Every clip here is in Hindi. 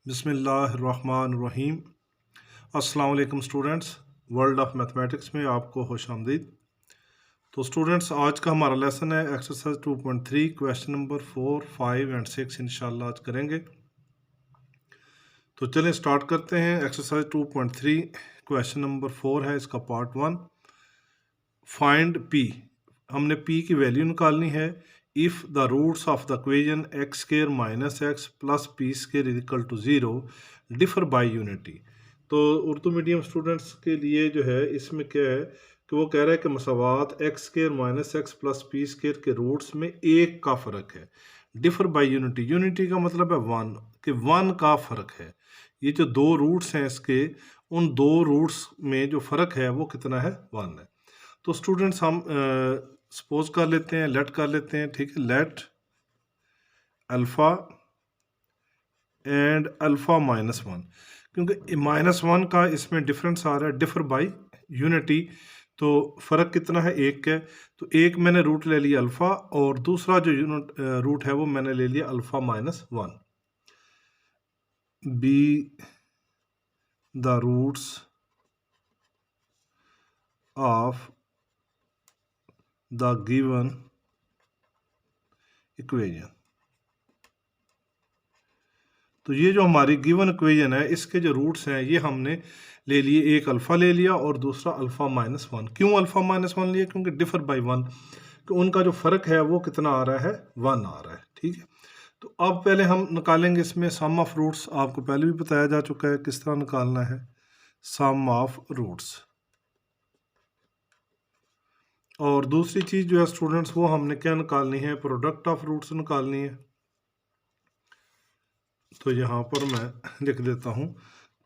बिस्मिल्लाहिर्रहमानिर्रहीम। अस्सलाम वालेकुम स्टूडेंट्स, वर्ल्ड ऑफ मैथमेटिक्स में आपको खुश आमदीद। तो स्टूडेंट्स, आज का हमारा लेसन है एक्सरसाइज 2.3 क्वेश्चन नंबर 4, 5 एंड 6 इंशाल्लाह आज करेंगे। तो चलें स्टार्ट करते हैं। एक्सरसाइज 2.3 क्वेश्चन नंबर 4 है, इसका पार्ट 1। Find p. हमने पी की वैल्यू निकालनी है। If the roots of the equation x square minus x plus P square is equal to 0 differ by unity. तो उर्दू मीडियम स्टूडेंट्स के लिए जो है इसमें क्या है कि वो कह रहा है कि मसावात X square minus x plus P square के रूट्स में एक का फ़र्क है। डिफर बाय यूनिटी, यूनिटी का मतलब है वन, कि वन का फ़र्क है। ये जो दो रूट्स हैं इसके, उन दो रूट्स में जो फ़र्क है वो कितना है, वन है। तो स्टूडेंट्स हम सपोज कर लेते हैं, लेट कर लेते हैं, ठीक है। Late alpha and alpha minus one, क्योंकि माइनस वन का इसमें डिफरेंस आ रहा है डिफर बाय यूनिटी, तो फ़र्क कितना है, एक है। तो एक मैंने रूट ले लिया अल्फ़ा और दूसरा जो यूनिट रूट है वो मैंने ले लिया alpha minus one. Be the roots of the given equation. तो ये जो हमारी गिवन इक्वेशन है इसके जो रूट्स हैं ये हमने ले लिए, एक अल्फ़ा ले लिया और दूसरा अल्फ़ा माइनस वन। क्यों अल्फ़ा माइनस वन लिया? क्योंकि डिफर बाय वन, तो उनका जो फ़र्क है वो कितना आ रहा है, वन आ रहा है, ठीक है। तो अब पहले हम निकालेंगे इसमें सम ऑफ रूट्स। आपको पहले भी बताया जा चुका है किस तरह निकालना है सम ऑफ रूट्स। और दूसरी चीज़ जो है स्टूडेंट्स, वो हमने क्या निकालनी है, प्रोडक्ट ऑफ रूट्स निकालनी है। तो यहाँ पर मैं लिख देता हूँ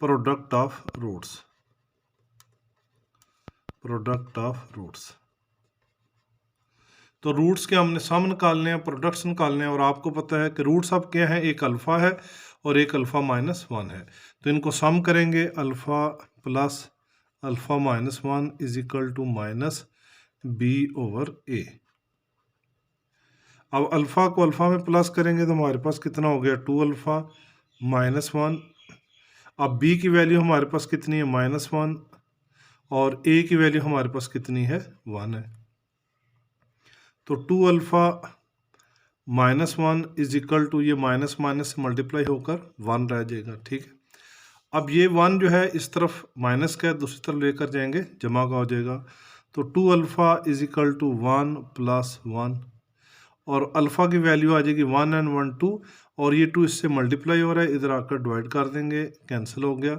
product of roots, product of roots. तो रूट्स के हमने सम निकालने हैं, प्रोडक्ट्स निकालने हैं, और आपको पता है कि रूट्स अब क्या है, एक अल्फ़ा है और एक अल्फ़ा माइनस वन है। तो इनको सम करेंगे, alpha plus alpha minus one is equal to minus B over A. अब अल्फ़ा को अल्फ़ा में प्लस करेंगे तो हमारे पास कितना हो गया, टू अल्फ़ा माइनस वन। अब बी की वैल्यू हमारे पास कितनी है, माइनस वन, और ए की वैल्यू हमारे पास कितनी है, वन है। तो two alpha minus one is equal to, ये माइनस माइनस से मल्टीप्लाई होकर वन रह जाएगा, ठीक है। अब ये वन जो है इस तरफ माइनस का है, दूसरी तरफ लेकर जाएंगे जमा का हो जाएगा। तो two alpha is equal to one plus one, और अल्फ़ा की वैल्यू आ जाएगी वन एंड वन टू, और ये टू इससे मल्टीप्लाई हो रहा है, इधर आकर डिवाइड कर देंगे, कैंसिल हो गया।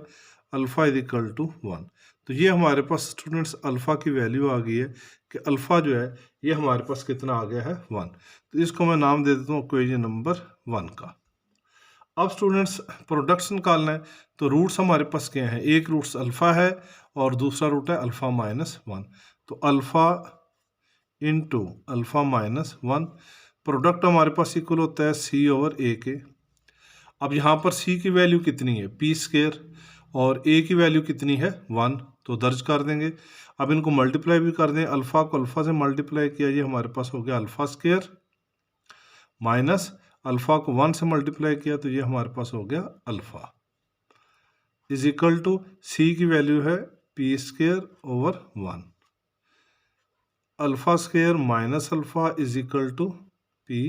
Alpha is equal to one. तो ये हमारे पास स्टूडेंट्स अल्फ़ा की वैल्यू आ गई है कि अल्फ़ा जो है ये हमारे पास कितना आ गया है, वन। तो इसको मैं नाम दे देता हूँ इक्वेशन नंबर वन का। अब स्टूडेंट्स प्रोडक्ट्स निकालना है, तो रूट्स हमारे पास क्या हैं, एक रूट्स अल्फ़ा है और दूसरा रूट है अल्फ़ा माइनस वन। तो alpha into alpha minus one, product हमारे पास इक्वल होता है सी ओवर ए के। अब यहाँ पर सी की वैल्यू कितनी है, पी स्क्वायर, और ए की वैल्यू कितनी है, वन, तो दर्ज कर देंगे। अब इनको मल्टीप्लाई भी कर दें, अल्फ़ा को अल्फ़ा से मल्टीप्लाई किया, ये हमारे पास हो गया अल्फ़ा स्क्वायर, माइनस अल्फ़ा को वन से मल्टीप्लाई किया तो ये हमारे पास हो गया alpha, is equal to c की वैल्यू है p square over one, alpha square minus alpha is equal to p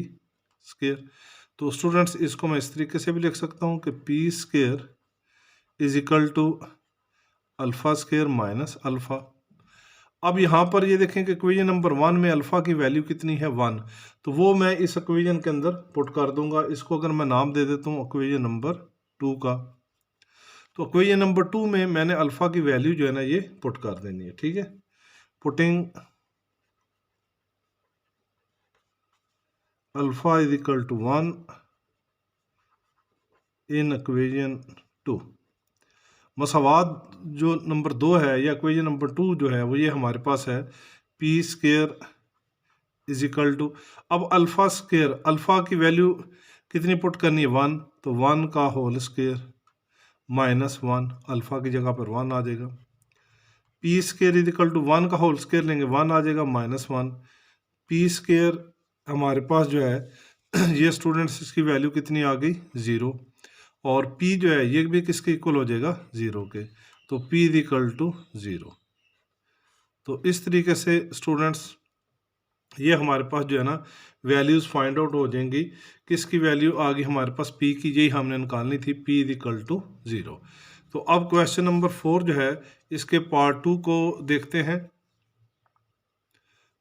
square. तो स्टूडेंट्स इसको मैं इस तरीके से भी लिख सकता हूँ कि p square is equal to alpha square minus alpha. अब यहाँ पर ये देखें कि इक्वेशन नंबर वन में अल्फ़ा की वैल्यू कितनी है, वन, तो वो मैं इस इक्वेशन के अंदर पुट कर दूंगा। इसको अगर मैं नाम दे देता हूँ इक्वेशन नंबर टू का, तो इक्वेशन नंबर टू में मैंने अल्फ़ा की वैल्यू जो है ना ये पुट कर देनी है, ठीक है। Putting alpha is equal to one in equation two. मसावात जो नंबर दो है या इक्वेशन नंबर टू जो है वो ये हमारे पास है p square is equal to, अब अल्फ़ा स्क्वायर, अल्फ़ा की वैल्यू कितनी पुट करनी है, वन, तो वन का whole square minus one, alpha की जगह पर वन आ जाएगा। P square is equal to one का होल स्क्वायर लेंगे, वन आ जाएगा माइनस वन। पी स्क्वायर हमारे पास जो है ये स्टूडेंट्स इसकी वैल्यू कितनी आ गई, ज़ीरो, और p जो है ये भी किसके इक्वल हो जाएगा 0 के, तो p इज इक्वल टू 0। तो इस तरीके से स्टूडेंट्स ये हमारे पास जो है ना वैल्यूज़ फाइंड आउट हो जाएंगी। किसकी वैल्यू आ गई हमारे पास p की, यही हमने निकालनी थी, p इज इक्वल टू 0। तो अब क्वेश्चन नंबर 4 जो है इसके पार्ट 2 को देखते हैं।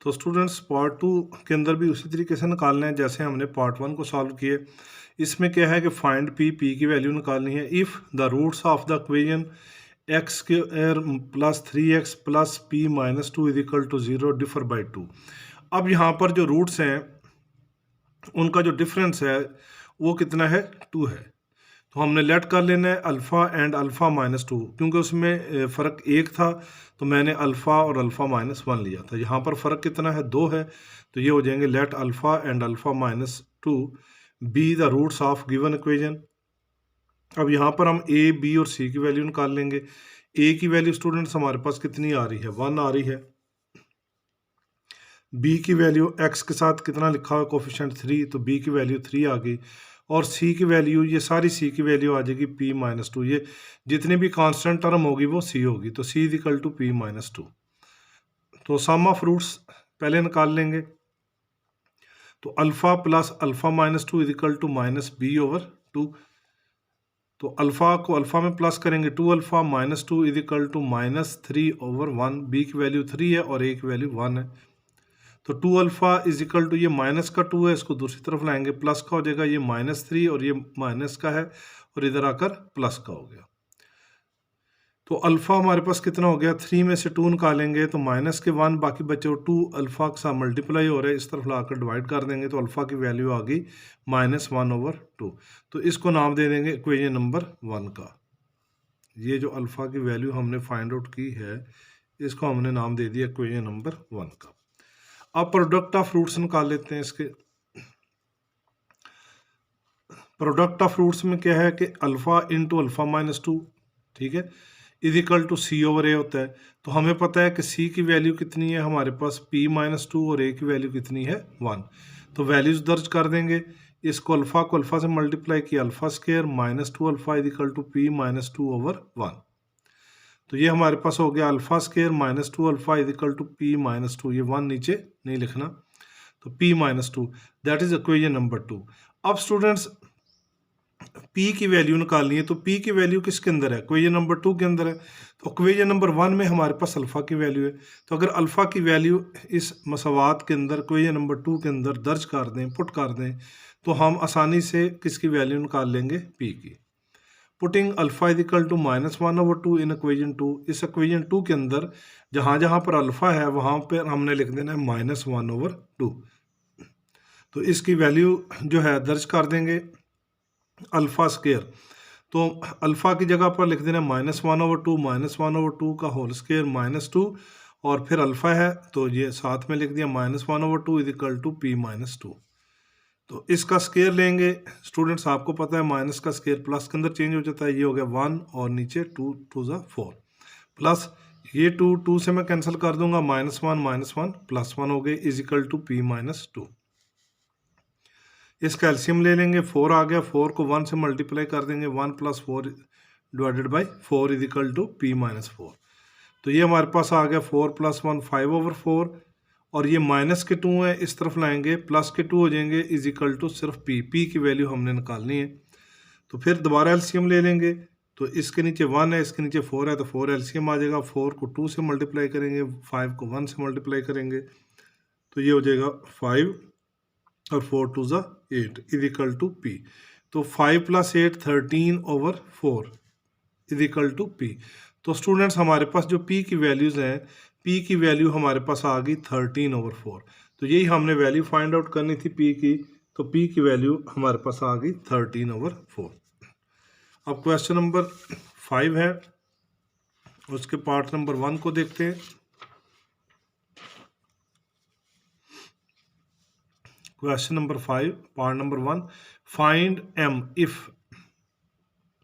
तो स्टूडेंट्स पार्ट 2 के अंदर भी उसी तरीके से निकालना है जैसे हमने पार्ट 1 को सॉल्व किए। इसमें क्या है कि फाइंड p की वैल्यू निकालनी है if the roots of the equation x square plus 3x plus p minus 2 is equal to 0 differ by 2। अब यहाँ पर जो रूट्स हैं उनका जो डिफरेंस है वो कितना है 2 है। तो हमने लेट कर लेना है अल्फ़ा एंड अल्फ़ा माइनस 2, क्योंकि उसमें फ़र्क 1 था तो मैंने अल्फ़ा और अल्फ़ा माइनस 1 लिया था। यहाँ पर फ़र्क कितना है 2 है, तो ये हो जाएंगे let alpha and alpha minus 2 be the roots of given equation. अब यहाँ पर हम ए बी और सी की वैल्यू निकाल लेंगे। ए की वैल्यू स्टूडेंट्स हमारे पास कितनी आ रही है 1 आ रही है। बी की वैल्यू एक्स के साथ कितना लिखा हुआ कोफिशिएंट 3, तो बी की वैल्यू 3 आ गई। और सी की वैल्यू, ये सारी सी की वैल्यू आ जाएगी p माइनस 2। ये जितनी भी कांस्टेंट टर्म होगी वो सी होगी, तो C is equal to p minus 2। तो सम ऑफ रूट्स पहले निकाल लेंगे। तो alpha plus alpha minus 2 is equal to minus B over 2। तो अल्फ़ा को अल्फ़ा में प्लस करेंगे 2 alpha minus 2 is equal to minus 3 over 1। B की वैल्यू 3 है और ए की वैल्यू 1 है। तो 2 अल्फ़ा इज इक्वल टू, ये माइनस का 2 है, इसको दूसरी तरफ लाएंगे, प्लस का हो जाएगा, ये माइनस 3 और ये माइनस का है और इधर आकर प्लस का हो गया। तो अल्फ़ा हमारे पास कितना हो गया, 3 में से 2 निकालेंगे तो माइनस के 1, बाकी बचे 2 अल्फ़ा के साथ मल्टीप्लाई हो रहा है, इस तरफ लाकर डिवाइड कर देंगे तो अल्फ़ा की वैल्यू आ गई माइनस 1 ओवर 2। तो इसको नाम दे देंगे इक्वेशन नंबर 1 का। ये जो अल्फ़ा की वैल्यू हमने फाइंड आउट की है इसको हमने नाम दे दिया इक्वेशन नंबर 1 का। अब प्रोडक्ट ऑफ रूट्स निकाल लेते हैं। इसके प्रोडक्ट ऑफ रूट्स में क्या है कि अल्फ़ा इंटू अल्फ़ा माइनस 2, ठीक है, is equal to C over A होता है। तो हमें पता है कि सी की वैल्यू कितनी है हमारे पास p माइनस 2 और ए की वैल्यू कितनी है 1। तो वैल्यूज दर्ज कर देंगे। इसको अल्फ़ा को अल्फ़ा से मल्टीप्लाई किया, alpha square minus 2 alpha is equal to p minus 2 over 1। तो ये हमारे पास हो गया alpha square minus 2 alpha is equal to p minus 2, ये 1 नीचे नहीं लिखना, तो p minus 2, that is equation number 2। अब स्टूडेंट्स p की वैल्यू निकालनी है, तो p की वैल्यू किसके अंदर है, इक्वेशन नंबर 2 के अंदर है। तो इक्वेशन नंबर 1 में हमारे पास अल्फ़ा की वैल्यू है, तो अगर अल्फ़ा की वैल्यू इस मसवात के अंदर इक्वेशन नंबर 2 के अंदर दर्ज कर दें, पुट कर दें, तो हम आसानी से किसकी वैल्यू निकाल लेंगे p की। Putting alpha is equal to minus 1 over 2 in equation 2। इस इक्वेशन 2 के अंदर जहाँ जहाँ पर अल्फ़ा है वहाँ पर हमने लिख देना है माइनस 1 ओवर 2। तो इसकी वैल्यू जो है दर्ज कर देंगे अल्फ़ा स्क्वायर, तो अल्फ़ा की जगह पर लिख देना माइनस 1 ओवर 2, माइनस 1 ओवर 2 का होल स्क्वायर माइनस 2, और फिर अल्फ़ा है तो ये साथ में लिख दिया minus 1 over 2 is equal to p minus 2। तो इसका स्क्वायर लेंगे स्टूडेंट्स, आपको पता है माइनस का स्क्वायर प्लस के अंदर चेंज हो जाता है, ये हो गया 1 और नीचे 2 2 ज़ा 4 प्लस ये 2 से मैं कैंसिल कर दूंगा, माइनस 1 प्लस 1 हो गए is equal to p minus 2। इसका एलसीएम ले लेंगे, 4 आ गया, 4 को 1 से मल्टीप्लाई कर देंगे, 1 plus 4 divided by 4 is equal to p minus 4। तो ये हमारे पास आ गया 4 प्लस 1 5 ओवर 4, और ये माइनस के 2 है, इस तरफ लाएंगे प्लस के 2 हो जाएंगे इज इक्वल टू सिर्फ p की वैल्यू हमने निकालनी है। तो फिर दोबारा एलसीएम ले लेंगे, तो इसके नीचे 1 है, इसके नीचे 4 है, तो 4 एलसीएम आ जाएगा, 4 को 2 से मल्टीप्लाई करेंगे, 5 को 1 से मल्टीप्लाई करेंगे, तो ये हो जाएगा 5 और 4 2 ज़ा 8 इज इक्वल टू p। तो 5 plus 8 13 over 4 is equal to p। तो स्टूडेंट्स हमारे पास जो p की वैल्यूज़ हैं, p की वैल्यू हमारे पास आ गई 13 ओवर 4। तो यही हमने वैल्यू फाइंड आउट करनी थी p की, तो p की वैल्यू हमारे पास आ गई 13 ओवर 4। अब क्वेश्चन नंबर 5 है, उसके पार्ट नंबर 1 को देखते हैं। Question number 5, part number 1. Find m if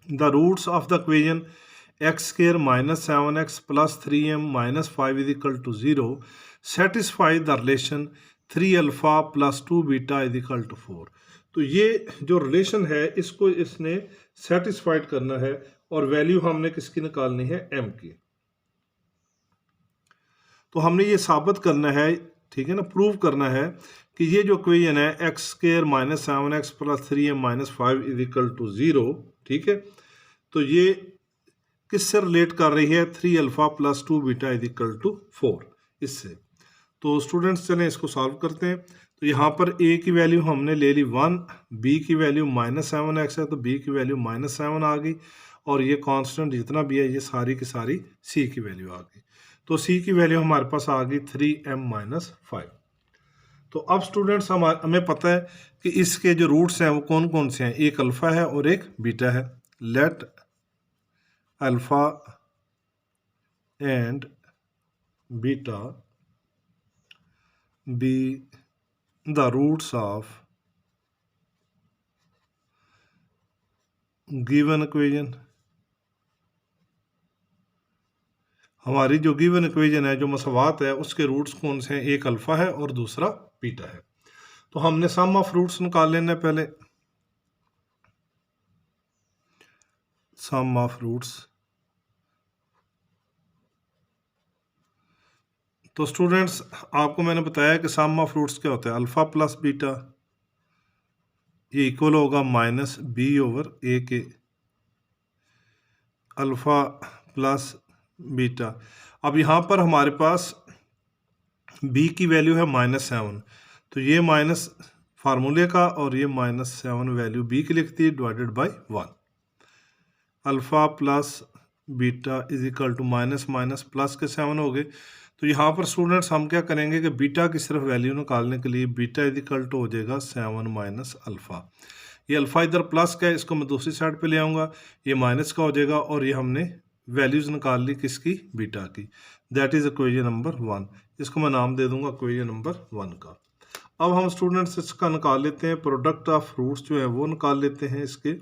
the roots of the equation x square minus 7x plus 3m minus 5 is equal to 0 satisfy the relation 3 alpha plus 2 beta is equal to 4. तो ये जो रिलेशन है इसको इसने सेटिस्फाइड करना है और वैल्यू हमने किसकी निकालनी है, m की। तो हमने ये साबित करना है, ठीक है ना, प्रूव करना है कि ये जो इक्वेशन है x square minus 7x plus 3m minus 5 is equal to 0, ठीक है, तो ये किससे रिलेट कर रही है, 3 alpha plus 2 beta is equal to 4, इससे। तो स्टूडेंट्स चलें इसको सॉल्व करते हैं। तो यहाँ पर a की वैल्यू हमने ले ली 1, b की वैल्यू माइनस 7x है तो b की वैल्यू माइनस 7 आ गई, और ये कांस्टेंट जितना भी है ये सारी की सारी c की वैल्यू आ गई। तो c की वैल्यू हमारे पास आ गई 3m माइनस 5। तो अब स्टूडेंट्स हमें पता है कि इसके जो रूट्स हैं वो कौन कौन से हैं, एक अल्फ़ा है और एक बीटा है। Late alpha and beta be the roots of given equation। हमारी जो गिवन इक्वेशन है, जो मसवात है, उसके रूट्स कौन से हैं, एक अल्फा है और दूसरा बीटा है। तो हमने सम ऑफ रूट्स निकाल लेना है पहले। सम ऑफ रूट्स, तो स्टूडेंट्स आपको मैंने बताया कि सम ऑफ रूट्स क्या होता है, अल्फा प्लस बीटा ये इक्वल होगा माइनस बी ओवर ए के, अल्फा प्लस बीटा। अब यहाँ पर हमारे पास b की वैल्यू है -7, तो ये माइनस फार्मूले का और ये -7 वैल्यू b की लिखती है divided by 1। Alpha plus beta is equal to minus minus plus के 7 हो गए। तो यहाँ पर स्टूडेंट्स हम क्या करेंगे कि बीटा की सिर्फ वैल्यू निकालने के लिए बीटा इज इक्वल टू हो जाएगा 7 माइनस अल्फ़ा। ये अल्फ़ा इधर प्लस का है, इसको मैं दूसरी साइड पे ले आऊँगा, ये माइनस का हो जाएगा, और ये हमने वैल्यूज़ निकाल ली किसकी, बीटा की। That is equation number 1। इसको मैं नाम दे दूंगा इक्वेशन नंबर 1 का। अब हम स्टूडेंट्स इसका निकाल लेते हैं, प्रोडक्ट ऑफ रूट्स जो है वो निकाल लेते हैं इसके।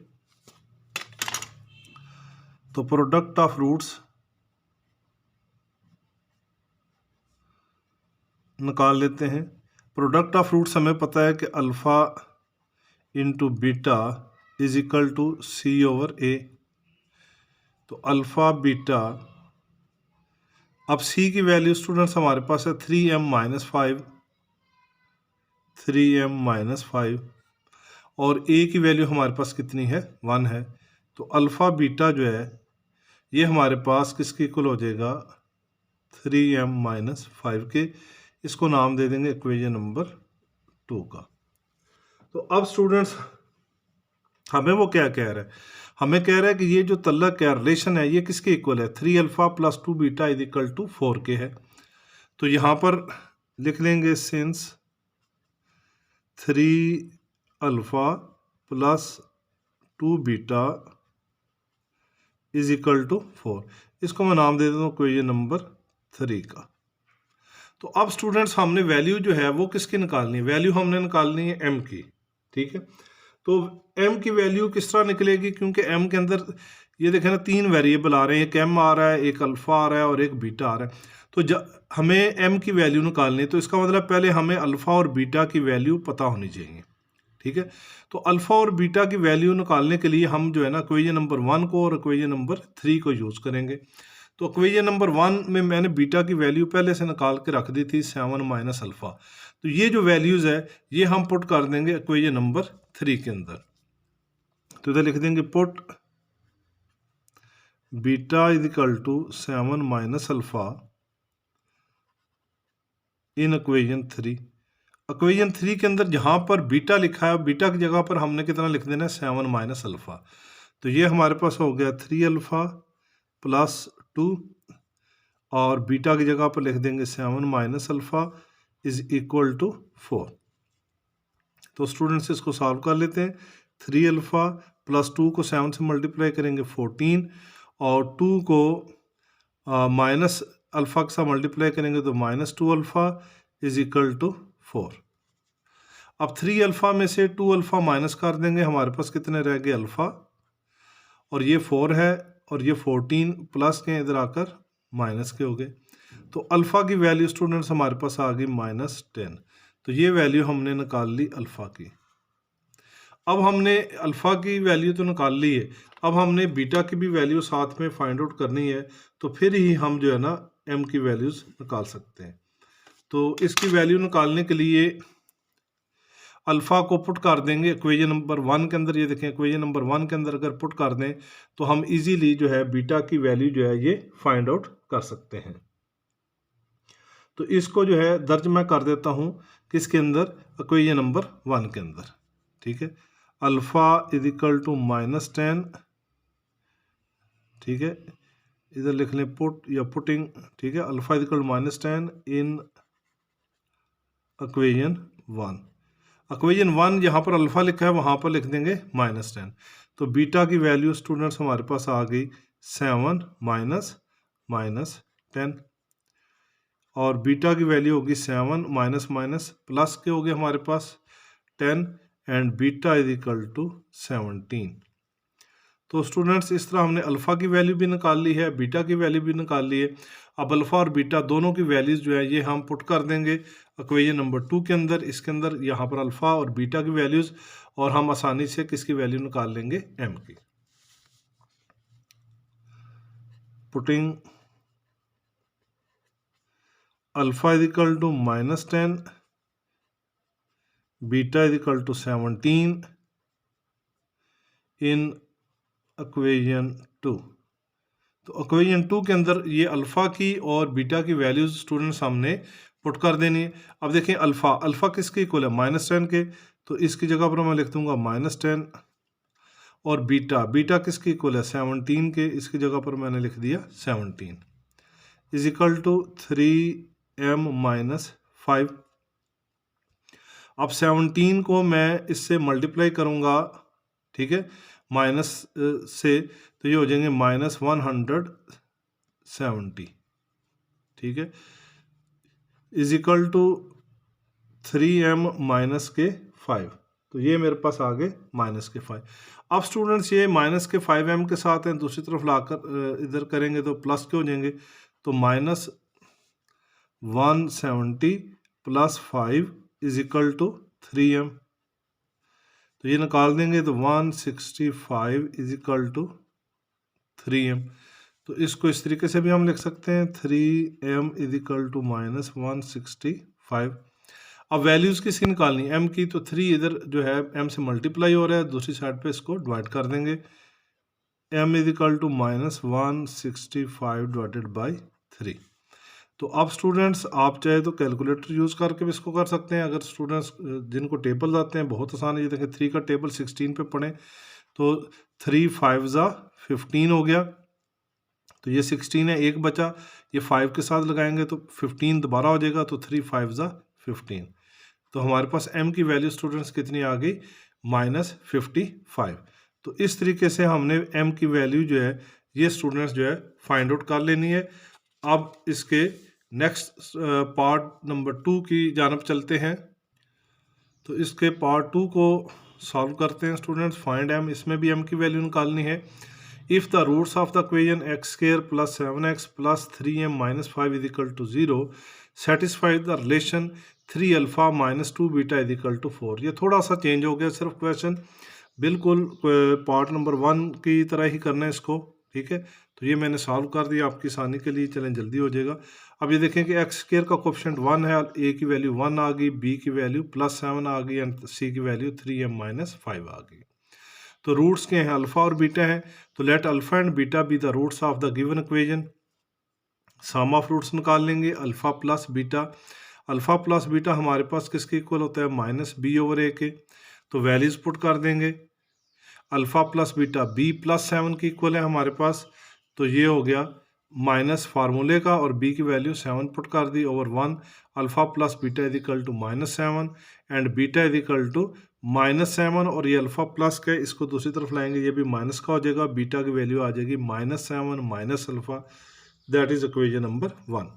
तो प्रोडक्ट ऑफ रूट्स निकाल लेते हैं। प्रोडक्ट ऑफ रूट्स हमें पता है कि alpha into beta is equal to C over A. तो अल्फ़ा बीटा, अब c की वैल्यू स्टूडेंट्स हमारे पास है 3m माइनस 5, 3m माइनस 5, और a की वैल्यू हमारे पास कितनी है, 1 है। तो अल्फ़ा बीटा जो है ये हमारे पास किसके इक्वल हो जाएगा, 3m माइनस 5 के। इसको नाम दे देंगे इक्वेशन नंबर 2 का। तो अब स्टूडेंट्स हमें वो क्या कह रहा है, हमें कह रहा है कि ये जो तल्लक है, रिलेशन है, ये किसके इक्वल है, 3 alpha plus 2 beta is equal to 4 के है। तो यहाँ पर लिख लेंगे since 3 alpha plus 2 beta is equal to 4। इसको मैं नाम दे देता हूँ इक्वेशन नंबर 3 का। तो अब स्टूडेंट्स हमने वैल्यू जो है वो किसकी निकालनी है, वैल्यू हमने निकालनी है m की, ठीक है। तो m की वैल्यू किस तरह निकलेगी, क्योंकि m के अंदर ये देखें ना 3 वेरिएबल आ रहे हैं, एक m आ रहा है, एक अल्फ़ा आ रहा है और एक बीटा आ रहा है। तो हमें m की वैल्यू निकालनी है, तो इसका मतलब पहले हमें अल्फ़ा और बीटा की वैल्यू पता होनी चाहिए, ठीक है। तो अल्फ़ा और बीटा की वैल्यू निकालने के लिए हम जो है ना इक्वेशन नंबर 1 को और इक्वेशन नंबर 3 को यूज़ करेंगे। तो इक्वेशन नंबर 1 में मैंने बीटा की वैल्यू पहले से निकाल के रख दी थी 7 माइनस अल्फ़ा। तो ये जो वैल्यूज़ है ये हम पुट कर देंगे इक्वेशन नंबर 3 के अंदर। तो इधर लिख देंगे put beta is equal to 7 minus alpha in equation 3। Equation 3 के अंदर जहाँ पर बीटा लिखा है, बीटा की जगह पर हमने कितना लिख देना है, 7 माइनस अल्फ़ा। तो ये हमारे पास हो गया 3 अल्फ़ा प्लस 2, और बीटा की जगह पर लिख देंगे 7 minus alpha is equal to 4। तो स्टूडेंट्स इसको सॉल्व कर लेते हैं। 3 अल्फ़ा प्लस 2 को 7 से मल्टीप्लाई करेंगे 14, और 2 को माइनस अल्फ़ा के साथ मल्टीप्लाई करेंगे तो -2 अल्फ़ा इज इक्वल टू 4। अब 3 अल्फ़ा में से 2 अल्फ़ा माइनस कर देंगे, हमारे पास कितने रह गए, अल्फ़ा, और ये 4 है, और ये 14 प्लस के इधर आकर माइनस के हो गए। तो अल्फ़ा की वैल्यू स्टूडेंट्स हमारे पास आ गई -10। तो ये वैल्यू हमने निकाल ली अल्फ़ा की। अब हमने अल्फ़ा की वैल्यू तो निकाल ली है, अब हमने बीटा की भी वैल्यू साथ में फाइंड आउट करनी है, तो फिर ही हम जो है ना एम की वैल्यूज़ निकाल सकते हैं। तो इसकी वैल्यू निकालने के लिए अल्फ़ा को पुट कर देंगे इक्वेशन नंबर 1 के अंदर। ये देखें इक्वेशन नंबर 1 के अंदर अगर पुट कर दें तो हम इजीली जो है बीटा की वैल्यू जो है ये फाइंड आउट कर सकते हैं। तो इसको जो है दर्ज मैं कर देता हूँ किसके अंदर, इक्वेशन नंबर 1 के अंदर। ठीक है, अल्फ़ा इज इक्वल टू -10, ठीक है, इधर लिख लें पुट या पुटिंग, ठीक है, alpha is equal to -10 in equation 1। Equation 1 यहाँ पर अल्फ़ा लिखा है, वहाँ पर लिख देंगे -10। तो बीटा की वैल्यू स्टूडेंट्स हमारे पास आ गई 7 माइनस 10, और बीटा की वैल्यू होगी 7 माइनस माइनस प्लस के हो गए हमारे पास 10, and beta is equal to 17। तो स्टूडेंट्स इस तरह हमने अल्फ़ा की वैल्यू भी निकाल ली है, बीटा की वैल्यू भी निकाल ली है। अब अल्फ़ा और बीटा दोनों की वैल्यूज़ जो है ये हम पुट कर देंगे इक्वेशन नंबर 2 के अंदर। इसके अंदर यहाँ पर अल्फ़ा और बीटा की वैल्यूज़, और हम आसानी से किसकी वैल्यू निकाल लेंगे, एम की। Putting alpha is equal to -10, beta is equal to 17 in equation 2। तो इक्वेशन 2 के अंदर ये अल्फ़ा की और बीटा की वैल्यूज़ स्टूडेंट्स हमने पुट कर देनी है। अब देखें अल्फ़ा किसके इक्वल है, -10 के, तो इसकी जगह पर मैं लिख दूंगा -10, और बीटा किसके इक्वल है, 17 के, इसकी जगह पर मैंने लिख दिया 17 इज इक्वल टू 3m - 5। अब 17 को मैं इससे मल्टीप्लाई करूंगा, ठीक है, माइनस से, तो ये हो जाएंगे -170, ठीक है, इज इक्वल टू 3m - 5। तो ये मेरे पास आ गए -5। अब स्टूडेंट्स ये -5m के साथ हैं, दूसरी तरफ लाकर इधर करेंगे तो प्लस के हो जाएंगे, तो -170 + 5 इज इक्वल टू 3m। तो ये निकाल देंगे तो 165 इज इक्वल टू 3m। तो इसको इस तरीके से भी हम लिख सकते हैं, 3m इज इक्वल टू -165। अब वैल्यूज़ किसकी निकालनी है, m की, तो 3 इधर जो है m से मल्टीप्लाई हो रहा है, दूसरी साइड पे इसको डिवाइड कर देंगे, m इज इक्वल टू -165/3। तो अब स्टूडेंट्स आप चाहे तो कैलकुलेटर यूज़ करके भी इसको कर सकते हैं। अगर स्टूडेंट्स जिनको टेबल आते हैं, बहुत आसान है, ये देखें 3 का टेबल 16 पे पढ़ें, तो 3 5 ज़ा 15 हो गया, तो ये 16 है, एक बचा, ये 5 के साथ लगाएंगे तो 15 दोबारा हो जाएगा, तो 3 5 ज़ा 15। तो हमारे पास m की वैल्यू स्टूडेंट्स कितनी आ गई, -55। तो इस तरीके से हमने m की वैल्यू जो है ये स्टूडेंट्स जो है फाइंड आउट कर लेनी है। अब इसके नेक्स्ट पार्ट नंबर 2 की जानब चलते हैं। तो इसके पार्ट 2 को सॉल्व करते हैं स्टूडेंट्स, फाइंड m। इसमें भी m की वैल्यू निकालनी है। If the roots of the equation x² + 7x + 3m - 5 is equal to 0 satisfy the relation 3α - 2β is equal to 4। ये थोड़ा सा चेंज हो गया सिर्फ क्वेश्चन, बिल्कुल पार्ट नंबर 1 की तरह ही करना है इसको, ठीक है। तो ये मैंने सॉल्व कर दिया आपकी आसानी के लिए, चलें जल्दी हो जाएगा। अब ये देखें कि x² का कोएफिशिएंट 1 है, a की वैल्यू 1 आ गई, b की वैल्यू +7 आ गई, एंड c की वैल्यू 3m - 5 आ गई। तो रूट्स के हैं अल्फ़ा और बीटा हैं, तो let alpha and beta be the roots of the given equation. Sum of roots निकाल लेंगे, alpha plus beta. Alpha plus beta हमारे पास किसके इक्वल होता है, -b/a के। तो वैल्यूज़ पुट कर देंगे, अल्फ़ा प्लस बीटा b +7 की इक्वल है हमारे पास, तो ये हो गया माइनस फार्मूले का, और b की वैल्यू 7 पुट कर दी over 1। Alpha plus beta is equal to -7 and beta is equal to -7, और ये अल्फ़ा प्लस का है, इसको दूसरी तरफ लाएंगे, ये भी माइनस का हो जाएगा, बीटा की वैल्यू आ जाएगी -7 minus alpha, that is equation number 1।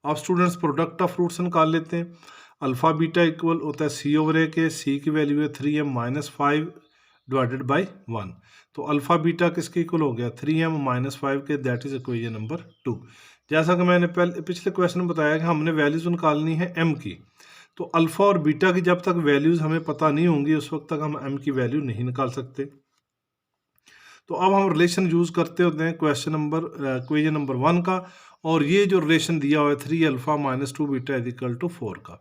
अब स्टूडेंट्स प्रोडक्ट ऑफ रूट्स निकाल लेते हैं। अल्फ़ा बीटा इक्वल होता है c/a के, c की वैल्यू है 3m - 5 / 1। तो अल्फ़ा बीटा किसके इक्वल हो गया, 3m - 5 के, दैट इज इक्वेशन नंबर 2। जैसा कि मैंने पिछले क्वेश्चन में बताया कि हमने वैल्यूज निकालनी है m की, तो अल्फ़ा और बीटा की जब तक वैल्यूज़ हमें पता नहीं होंगी उस वक्त तक हम m की वैल्यू नहीं निकाल सकते। तो अब हम रिलेशन यूज़ करते होते हैं इक्वेशन नंबर 1 का, और ये जो रिलेशन दिया हुआ है 3α माइनस 2 बीटा इजिकल टू 4 का,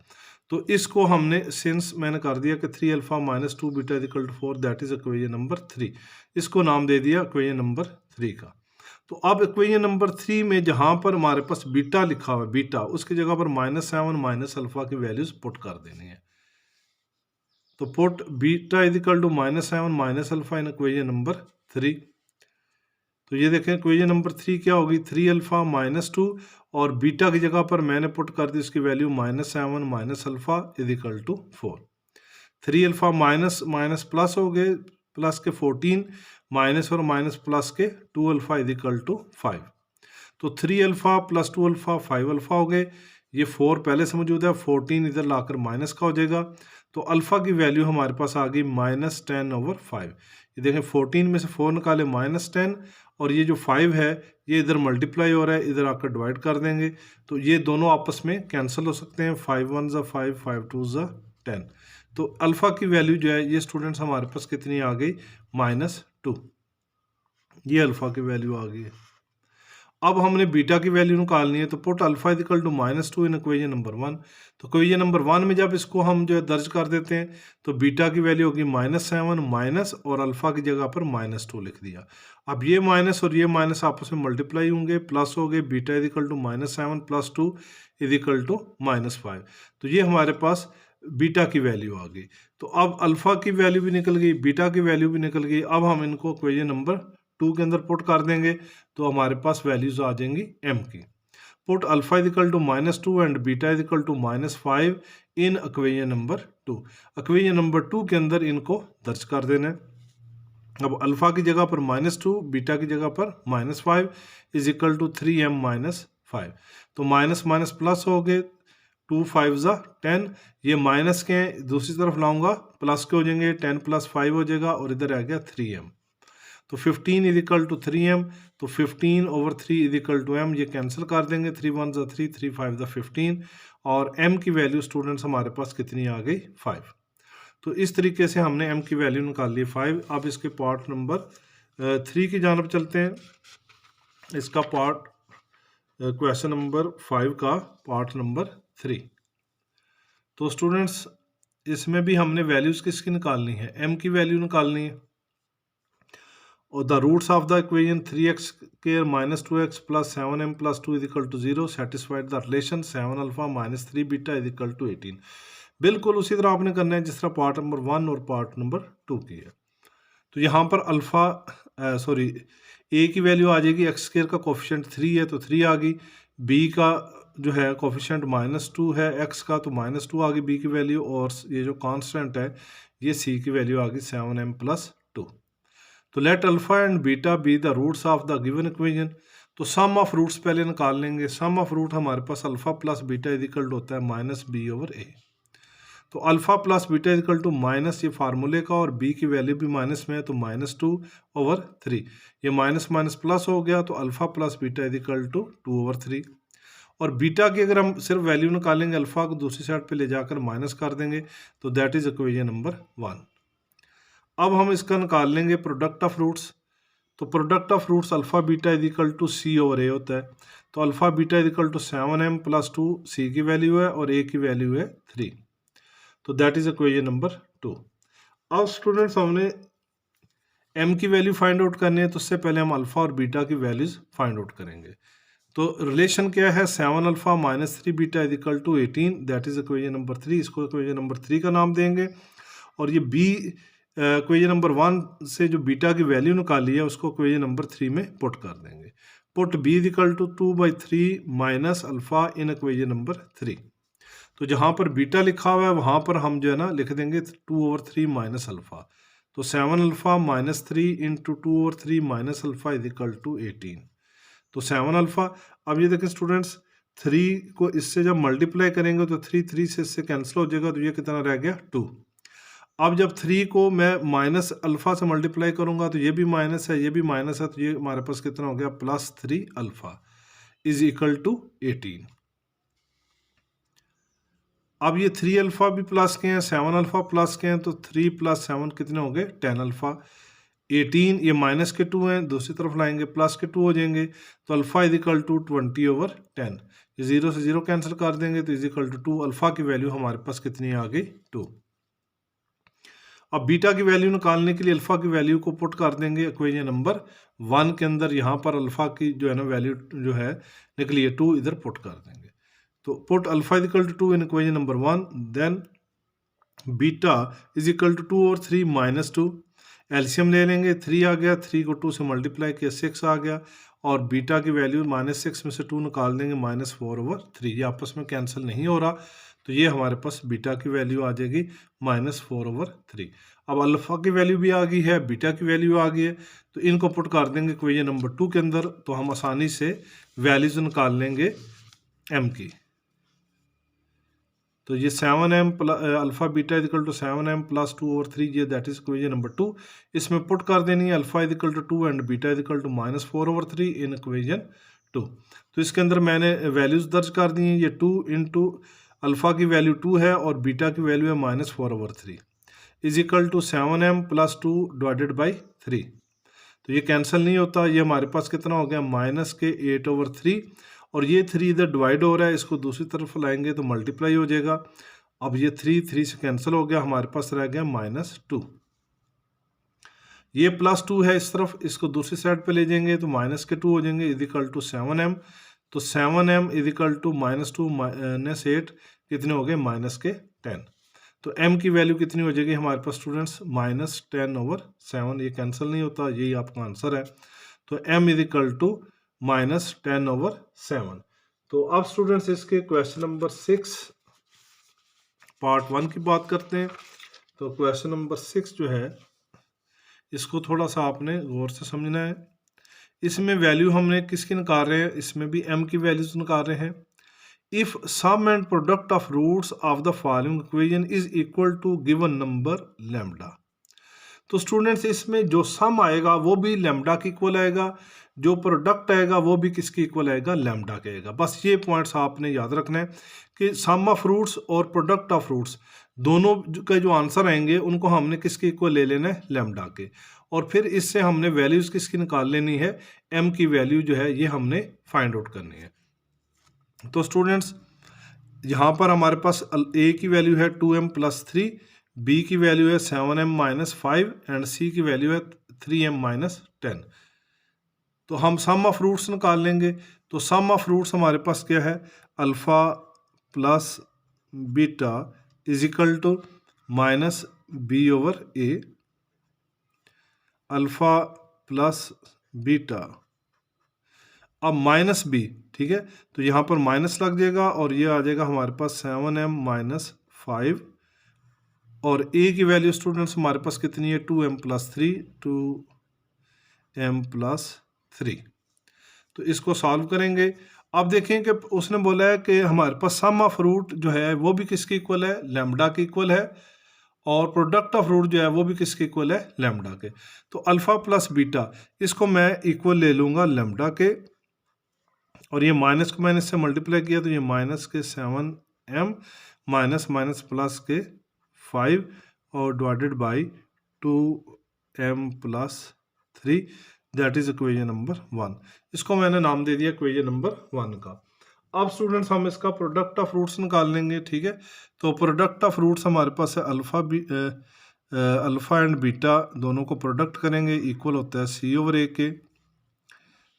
तो इसको हमने सिंस मैंने कर दिया कि 3α minus 2 beta is equal to 4, that is equation number 3, इसको नाम दे दिया इक्वेशन नंबर 3 का। तो अब इक्वेशन नंबर 3 में जहाँ पर हमारे पास बीटा लिखा हुआ है, बीटा, उसकी जगह पर -7 माइनस अल्फा की वैल्यूज पुट कर देनी है। तो put beta is equal to -7 minus alpha in equation number 3। तो ये देखें इक्वेशन नंबर 3 क्या होगी, 3α माइनस 2, और बीटा की जगह पर मैंने पुट कर दी उसकी value -7 minus alpha is equal to 4। 3α minus minus plus हो गए, प्लस के 14, माइनस और माइनस प्लस के 2α इजिकल टू 5। तो 3α प्लस 2α 5α हो गए, ये 4 पहले से मौजूद है, 14 इधर लाकर माइनस का हो जाएगा, तो अल्फ़ा की वैल्यू हमारे पास आ गई -10/5। ये देखें 14 में से 4 निकाले -10, और ये जो 5 है ये इधर मल्टीप्लाई हो रहा है, इधर आकर डिवाइड कर देंगे, तो ये दोनों आपस में कैंसिल हो सकते हैं, 5 1 ज़ा 5, 5 2 ज़ा 10। तो अल्फ़ा की वैल्यू जो है ये स्टूडेंट्स हमारे पास कितनी आ गई, -2। ये अल्फ़ा की वैल्यू आ गई है। अब हमने बीटा की वैल्यू निकालनी है, तो put alpha is equal to -2 in equation number 1। तो इक्वेशन नंबर 1 में जब इसको हम जो है दर्ज कर देते हैं, तो बीटा की वैल्यू होगी -7 माइनस, और अल्फा की जगह पर -2 लिख दिया। अब ये माइनस और ये माइनस आपस में मल्टीप्लाई होंगे, प्लस हो गए, beta is equal to -7 plus 2 is equal to -5। तो ये हमारे पास बीटा की वैल्यू आ गई। तो अब अल्फा की वैल्यू भी निकल गई, बीटा की वैल्यू भी निकल गई। अब हम इनको इक्वेशन नंबर 2 के अंदर पुट कर देंगे, तो हमारे पास वैल्यूज आ जाएंगी m की। Put alpha is equal to -2 and beta is equal to -5 in equation number 2। Equation number 2 के अंदर इनको दर्ज कर देना है। अब अल्फा की जगह पर -2, बीटा की जगह पर -5 इजिकल टू 3m -5। तो माइनस माइनस प्लस हो गए, 2 5 ज़ा 10, ये माइनस के दूसरी तरफ लाऊंगा, प्लस के हो जाएंगे, 10 + 5 हो जाएगा, और इधर आ गया 3m। तो 15 इजिकल टू 3m, तो 15/3 इजिकल टू m, ये कैंसिल कर देंगे, 3 1 ज़ा 3, 3 5 ज़ा 15, और m की वैल्यू स्टूडेंट्स हमारे पास कितनी आ गई, 5। तो इस तरीके से हमने m की वैल्यू निकाल ली 5। अब इसके पार्ट नंबर 3 की जानब चलते हैं। इसका पार्ट क्वेश्चन नंबर 5 का पार्ट नंबर 3। तो स्टूडेंट्स इसमें भी हमने वैल्यूज़ किसकी निकालनी है, m की वैल्यू निकालनी है। और the roots of the equation 3x square -2x + 7m + 2 is equal to 0 satisfied the relation 7α - 3 beta is equal to 18। बिल्कुल उसी तरह आपने करना है जिस तरह पार्ट नंबर 1 और पार्ट नंबर 2 की है। तो यहाँ पर a की वैल्यू आ जाएगी, x स्क्वायर का कोफिशिएंट 3 है तो 3 आ गई, b का जो है कोफिशिएंट -2 है, x का तो -2 आ गई b की वैल्यू, और ये जो कांस्टेंट है ये c की वैल्यू आ गई 7m + 2। तो let alpha and beta be the roots of the given equation. तो सम ऑफ रूट्स पहले निकाल लेंगे। सम ऑफ रूट हमारे पास alpha plus beta is equal to होता है -b/a। तो alpha plus beta is equal to minus, ये फार्मूले का, और b की वैल्यू भी माइनस में है तो -2/3। ये माइनस माइनस प्लस हो गया, तो alpha plus beta is equal to 2/3। और बीटा की अगर हम सिर्फ वैल्यू निकालेंगे, अल्फा को दूसरी साइड पे ले जाकर माइनस कर देंगे, तो दैट इज इक्वेशन नंबर 1। अब हम इसका निकाल लेंगे प्रोडक्ट ऑफ रूट्स। तो product of roots alpha beta is equal to c/a होता है। तो alpha beta is equal to 7m + 2 c की वैल्यू है, और a की वैल्यू है 3। तो दैट इज इक्वेशन नंबर 2। अब स्टूडेंट्स हमने m की वैल्यू फाइंड आउट करनी है, तो उससे पहले हम अल्फा और बीटा की वैल्यूज फाइंड आउट करेंगे। तो रिलेशन क्या है, 7α - 3 beta is equal to 18, that is equation number 3। इसको इक्वेशन नंबर 3 का नाम देंगे। और ये b इक्वेशन नंबर 1 से जो बीटा की वैल्यू निकाली है उसको इक्वेशन नंबर 3 में पुट कर देंगे। Put b is equal to 2/3 minus alpha in equation number 3। तो जहाँ पर बीटा लिखा हुआ है वहाँ पर हम जो है ना लिख देंगे 2/3 माइनस अल्फा। तो 7α - 3 × 2/3 माइनस अल्फा इजिकल टू 18। तो 7α, अब ये देखें स्टूडेंट्स, 3 को इससे जब मल्टीप्लाई करेंगे तो 3 से इससे कैंसिल हो जाएगा, तो ये कितना रह गया 2। अब जब 3 को मैं माइनस अल्फा से मल्टीप्लाई करूंगा तो ये भी माइनस है, ये भी माइनस है, तो ये हमारे पास कितना हो गया +3α इज इक्वल टू 18। अब ये 3 अल्फ़ा भी प्लस के हैं, 7 अल्फ़ा प्लस के हैं, तो 3 + 7 कितने हो गए 10 अल्फ़ा। 18 ये माइनस के 2 हैं, दूसरी तरफ लाएंगे प्लस के 2 हो जाएंगे, तो अल्फ़ा = 20/10। ये 0 से 0 कैंसिल कर देंगे तो = 2। अल्फ़ा की वैल्यू हमारे पास कितनी आ गई 2। अब बीटा की वैल्यू निकालने के लिए अल्फ़ा की वैल्यू को पुट कर देंगे इक्वेशन नंबर 1 के अंदर। यहाँ पर अल्फ़ा की जो है ना वैल्यू जो है निकली है 2, इधर पुट कर देंगे। तो put alpha = 2 in equation number 1, then beta = 2 और 3 - 2। एलसीएम ले लेंगे, 3 आ गया, 3 को 2 से मल्टीप्लाई किया 6 आ गया, और बीटा की वैल्यू -6 में से 2 निकाल देंगे -4/3। ये आपस में कैंसिल नहीं हो रहा, तो ये हमारे पास बीटा की वैल्यू आ जाएगी -4/3। अब अल्फ़ा की वैल्यू भी आ गई है, बीटा की वैल्यू आ गई है, तो इनको पुट कर देंगे इक्वेशन नंबर 2 के अंदर, तो हम आसानी से वैल्यूज निकाल लेंगे एम की। तो ये 7m अल्फ़ा बीटा = 7m + 2/3, ये दैट इज इक्वेशन नंबर 2। इसमें पुट कर देनी है alpha = 2 and beta = -4/3 in equation 2। तो इसके अंदर मैंने वैल्यूज़ दर्ज कर दी हैं। ये 2 × अल्फ़ा की वैल्यू 2 है और बीटा की वैल्यू है -4/3 = 7m + 2 / 3। तो ये कैंसिल नहीं होता, ये हमारे पास कितना हो गया -8/3, और ये 3 इधर डिवाइड हो रहा है, इसको दूसरी तरफ लाएंगे तो मल्टीप्लाई हो जाएगा। अब ये 3 से कैंसिल हो गया, हमारे पास रह गया -2। ये +2 है इस तरफ, इसको दूसरी साइड पे ले जाएंगे तो -2 हो जाएंगे = 7m। तो 7m = -2 - 8 कितने हो गए -10। तो m की वैल्यू कितनी हो जाएगी हमारे पास स्टूडेंट्स -10/7। ये कैंसिल नहीं होता, यही आपका आंसर है। तो m = -10/7। तो अब स्टूडेंट्स इसके क्वेश्चन नंबर 6 पार्ट 1 की बात करते हैं। तो क्वेश्चन नंबर 6 जो है इसको थोड़ा सा आपने गौर से समझना है। इसमें वैल्यू हमने किसकी निकाल रहे हैं, इसमें भी m की वैल्यूज निकाल रहे हैं। If sum and product of roots of the following equation is equal to given number lambda. तो स्टूडेंट्स इसमें जो सम आएगा वो भी लैम्डा की इक्वल आएगा, जो प्रोडक्ट आएगा वो भी किसकी इक्वल आएगा लैम्डा के आएगा। बस ये पॉइंट्स आपने याद रखना है कि सम ऑफ रूट्स और प्रोडक्ट ऑफ रूट्स दोनों के जो आंसर आएंगे उनको हमने किसके इक्वल ले लेना है लैम्डा के, और फिर इससे हमने वैल्यूज किसकी निकाल लेनी है एम की वैल्यू जो है ये हमने फाइंड आउट करनी है। तो स्टूडेंट्स यहाँ पर हमारे पास ए की वैल्यू है 2m + 3, बी की वैल्यू है 7m - 5 एंड सी की वैल्यू है 3m - 10। तो हम सम ऑफ रूट्स निकाल लेंगे। तो सम ऑफ रूट्स हमारे पास क्या है alpha + beta = -b/a, alpha + beta अब -b, ठीक है, तो यहाँ पर माइनस लग जाएगा और ये आ जाएगा हमारे पास 7m - 5, और a की वैल्यू स्टूडेंट्स हमारे पास कितनी है 2m + 3, 2m + 3। तो इसको सॉल्व करेंगे। अब देखें कि उसने बोला है कि हमारे पास सम ऑफ रूट जो है वो भी किसके इक्वल है लैम्डा के इक्वल है, और प्रोडक्ट ऑफ रूट जो है वो भी किसके इक्वल है लैम्डा के। तो अल्फ़ा + बीटा इसको मैं इक्वल ले लूँगा लैम्डा के, और ये माइनस को माइनस से मल्टीप्लाई किया तो ये -7m प्लस के 5 और divided by 2m + 3, that is equation number 1। इसको मैंने नाम दे दिया इक्वेशन नंबर 1 का। अब स्टूडेंट्स हम इसका प्रोडक्ट ऑफ रूट्स निकाल लेंगे, ठीक है। तो प्रोडक्ट ऑफ रूट्स हमारे पास है अल्फ़ा एंड बीटा दोनों को प्रोडक्ट करेंगे, इक्वल होता है c/a के।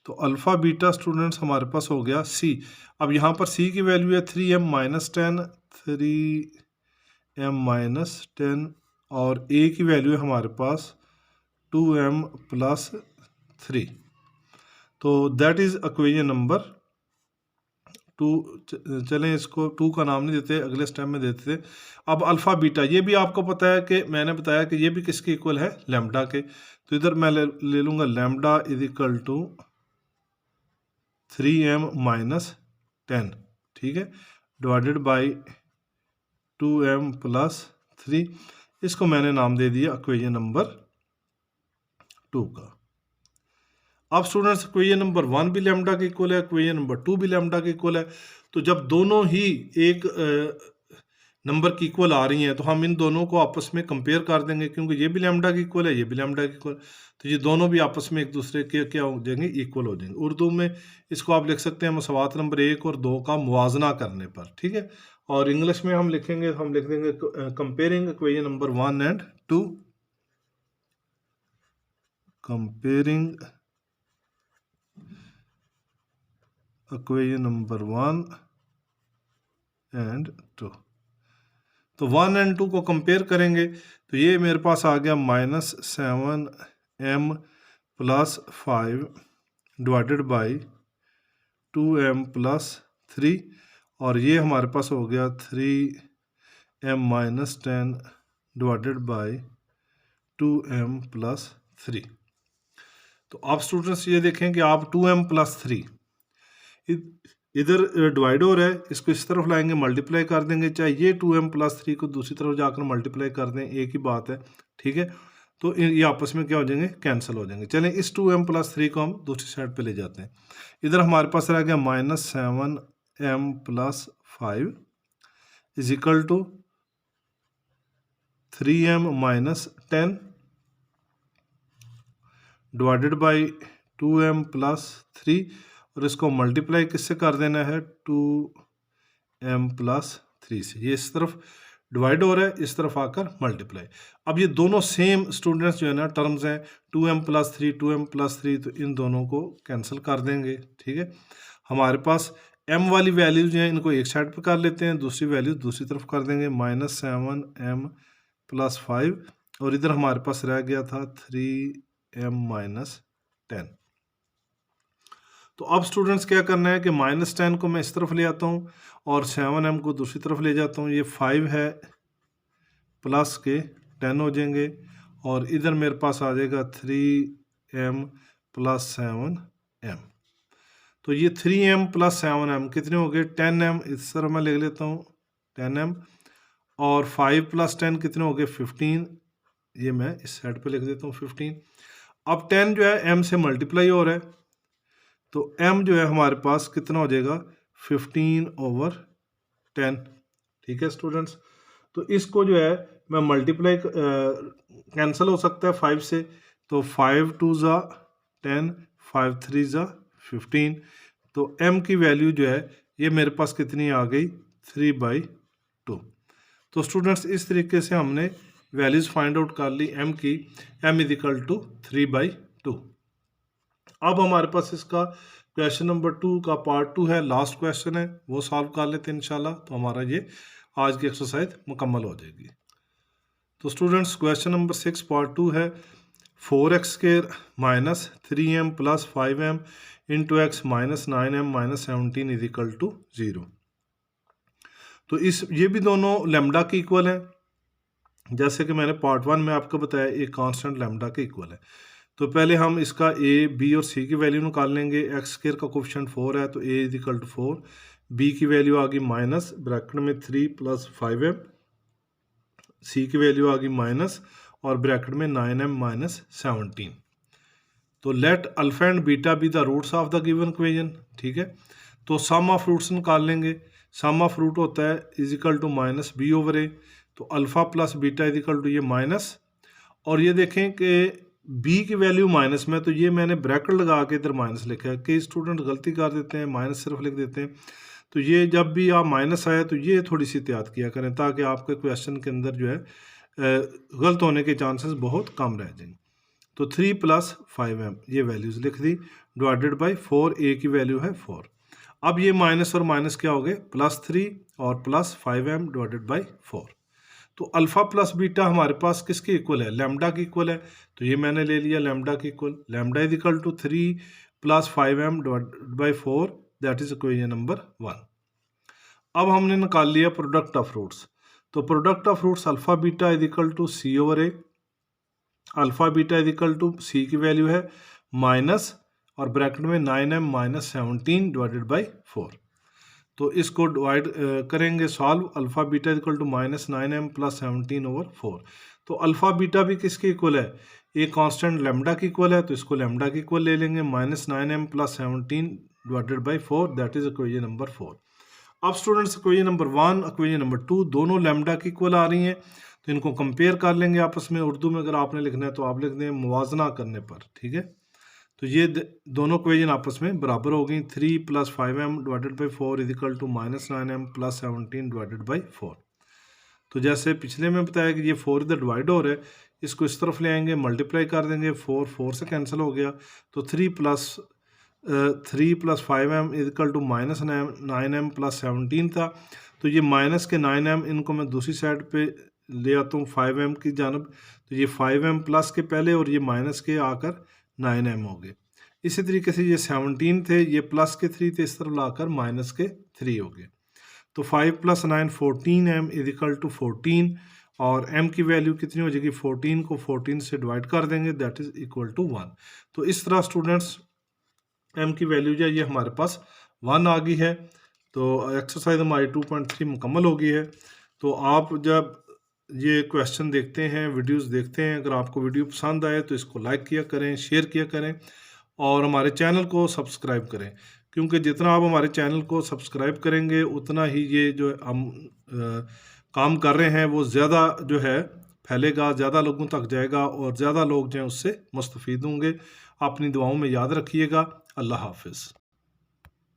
तो अल्फ़ा बीटा स्टूडेंट्स हमारे पास हो गया c। अब यहाँ पर c की वैल्यू है 3m - 10 और a की वैल्यू है हमारे पास 2m + 3। तो दैट इज़ इक्वेशन नंबर 2। चलें इसको 2 का नाम नहीं देते, अगले स्टेप में देते थे। अब अल्फ़ा बीटा ये भी आपको पता है कि मैंने बताया कि ये भी किसके इक्वल है लैम्डा के। तो इधर मैं ले लूँगा लैम्डा = 3m - 10, ठीक है, डिवाइडेड बाई 2m + 3। इसको मैंने नाम दे दिया इक्वेशन नंबर 2 का। अब स्टूडेंट्स इक्वेशन नंबर 1 भी लैम्डा के इक्वल है, इक्वेशन नंबर 2 भी लैम्डा के इक्वल है। तो जब दोनों ही एक नंबर की इक्वल आ रही हैं, तो हम इन दोनों को आपस में कंपेयर कर देंगे, क्योंकि ये भी लैम्डा की इक्वल है, ये भी लैम्डा की इक्वल, तो ये दोनों भी आपस में एक दूसरे के क्या हो जाएंगे, इक्वल हो जाएंगे। उर्दू में इसको आप लिख सकते हैं मसवात नंबर 1 और 2 का मुवाजना करने पर, ठीक है। और इंग्लिश में हम लिखेंगे, हम लिख देंगे comparing equation number 1 and 2, comparing equation number 1 and 2। तो 1 एंड 2 को कंपेयर करेंगे तो ये मेरे पास आ गया -7m + 5 डिवाइडेड बाई 2m + 3, और ये हमारे पास हो गया 3m - 10 डिवाइडेड बाई 2m + 3। तो आप स्टूडेंट्स ये देखें कि आप 2m + 3 इधर डिवाइड हो रहा है, इसको इस तरफ लाएंगे, मल्टीप्लाई कर देंगे, चाहे ये 2m + 3 को दूसरी तरफ जाकर मल्टीप्लाई कर दें, एक ही बात है, ठीक है। तो ये आपस में क्या हो जाएंगे, कैंसिल हो जाएंगे। चलें इस 2m + 3 को हम दूसरी साइड पे ले जाते हैं। इधर हमारे पास रह गया -7m + 5 is equal to 3m - 10 divided by 2m + 3, और इसको मल्टीप्लाई किससे कर देना है, 2m + 3 से। ये इस तरफ डिवाइड हो रहा है, इस तरफ आकर मल्टीप्लाई। अब ये दोनों सेम स्टूडेंट्स जो है ना टर्म्स हैं, 2m + 3 2m + 3, तो इन दोनों को कैंसिल कर देंगे, ठीक है। हमारे पास m वाली वैल्यूज जो हैं इनको एक साइड पे कर लेते हैं, दूसरी वैल्यू दूसरी तरफ कर देंगे, -7m + 5, और इधर हमारे पास रह गया था 3m - 10। तो अब स्टूडेंट्स क्या करना है कि -10 को मैं इस तरफ ले आता हूँ और 7m को दूसरी तरफ ले जाता हूँ, ये 5 है प्लस के 10 हो जाएंगे, और इधर मेरे पास आ जाएगा 3m + 7m। तो ये 3m + 7m कितने हो गए, 10m, इस तरह मैं लिख लेता हूँ 10m, और 5 + 10 कितने हो गए, 15, ये मैं इस साइड पे लिख देता हूँ 15। अब 10 जो है m से मल्टीप्लाई हो रहा है, तो m जो है हमारे पास कितना हो जाएगा, 15/10, ठीक है स्टूडेंट्स। तो इसको जो है मैं मल्टीप्लाई कैंसिल हो सकता है 5 से, तो 5 2 ज़ा 10, 5 3 ज़ा 15, तो m की वैल्यू जो है ये मेरे पास कितनी आ गई, 3/2। तो स्टूडेंट्स इस तरीके से हमने वैल्यूज़ फाइंड आउट कर ली m की, m = 3/2। अब हमारे पास इसका क्वेश्चन नंबर 2 का पार्ट 2 है, लास्ट क्वेश्चन है, वो सॉल्व कर लेते हैं इंशाल्लाह, तो हमारा ये आज की एक्सरसाइज मुकम्मल हो जाएगी। तो स्टूडेंट्स क्वेश्चन नंबर 6 पार्ट 2 है, 4x² - 3m + 5m × x - 9m - 17 = 0। तो ये भी दोनों लैम्डा के इक्वल हैं, जैसे कि मैंने पार्ट 1 में आपको बताया, एक कांस्टेंट लैम्डा के इक्वल है। तो पहले हम इसका a, b और c की वैल्यू निकाल लेंगे। x² का कोफिशिएंट 4 है, तो a = 4, b की वैल्यू आ गई माइनस ब्रैकेट में 3 + 5m, c की वैल्यू आ गई माइनस और ब्रैकेट में 9m - 17। तो let alpha and beta be the roots of the given equation, ठीक है। तो सम ऑफ रूट्स निकाल लेंगे, सम ऑफ रूट होता है = -b/a, तो अल्फा + बीटा = ये माइनस, और ये देखें कि b की वैल्यू माइनस में, तो ये मैंने ब्रैकेट लगा के इधर माइनस लिखा है। कई स्टूडेंट गलती कर देते हैं, माइनस सिर्फ लिख देते हैं, तो ये जब भी आप माइनस आए तो ये थोड़ी सी एहतियात किया करें, ताकि आपके क्वेश्चन के अंदर जो है गलत होने के चांसेस बहुत कम रह जाएंगे। तो 3 + 5m ये वैल्यूज़ लिख दी, डिवाइडेड बाई 4, a की वैल्यू है 4। अब ये माइनस और माइनस क्या हो गए, +3 और +5m डिवाइडेड बाई 4। तो अल्फ़ा + बीटा हमारे पास किसके इक्वल है, लैम्डा की इक्वल है, तो ये मैंने ले लिया लैम्डा की equal. Lambda = 3 + 5m divided by 4, that is equation number 1। अब हमने निकाल लिया प्रोडक्ट ऑफ रूट्स, तो product of roots alpha beta = c/a, alpha beta = c की वैल्यू है माइनस और ब्रैकेट में 9m - 17 डिवाइडेड बाई 4। तो इसको डिवाइड करेंगे सॉल्व, अल्फ़ा बीटा = -9m + 17/4। तो अल्फ़ा बीटा भी किसके इक्वल है, एक कांस्टेंट लैम्डा की इक्वल है, तो इसको लैम्डा की इक्वल ले लेंगे, -9m + 17 divided by 4, that is equation number 4। अब students equation number 1 equation number 2 दोनों लैम्डा की इक्वल आ रही हैं, तो इनको कंपेयर कर लेंगे आपस में। उर्दू में अगर आपने लिखना है तो आप लिख दें मुवाजना करने पर, ठीक है। तो ये दोनों इक्वेशन आपस में बराबर हो गई। 3 + 5m divided by 4 = -9m + 17 divided by 4। तो जैसे पिछले में बताया कि ये 4 इधर डिवाइड हो रहा है, इसको इस तरफ ले आएंगे, मल्टीप्लाई कर देंगे, 4 से कैंसिल हो गया, तो 3 + 5m = -9m + 17 था। तो ये माइनस के 9m इनको मैं दूसरी साइड पे ले आता हूँ 5m की जानब, तो ये 5m प्लस के पहले और ये माइनस के आकर 9m हो गए। इसी तरीके से ये 17 थे, ये प्लस के 3 थे, इस तरफ लाकर माइनस के 3 हो गए। तो 5 + 9 14m = 14, और m की वैल्यू कितनी हो जाएगी, 14 को 14 से डिवाइड कर देंगे, दैट इज इक्वल टू 1। तो इस तरह स्टूडेंट्स m की वैल्यू जो है ये हमारे पास 1 आ गई है। तो एक्सरसाइज हमारी 2.3 मुकम्मल हो गई है। तो आप जब ये क्वेश्चन देखते हैं, वीडियोस देखते हैं, अगर आपको वीडियो पसंद आए तो इसको लाइक किया करें, शेयर किया करें और हमारे चैनल को सब्सक्राइब करें, क्योंकि जितना आप हमारे चैनल को सब्सक्राइब करेंगे उतना ही ये जो हम काम कर रहे हैं वो ज़्यादा जो है फैलेगा, ज़्यादा लोगों तक जाएगा और ज़्यादा लोग जो हैं उससे मुस्तफ़ीद होंगे। अपनी दुआओं में याद रखिएगा। अल्लाह हाफ़िज़।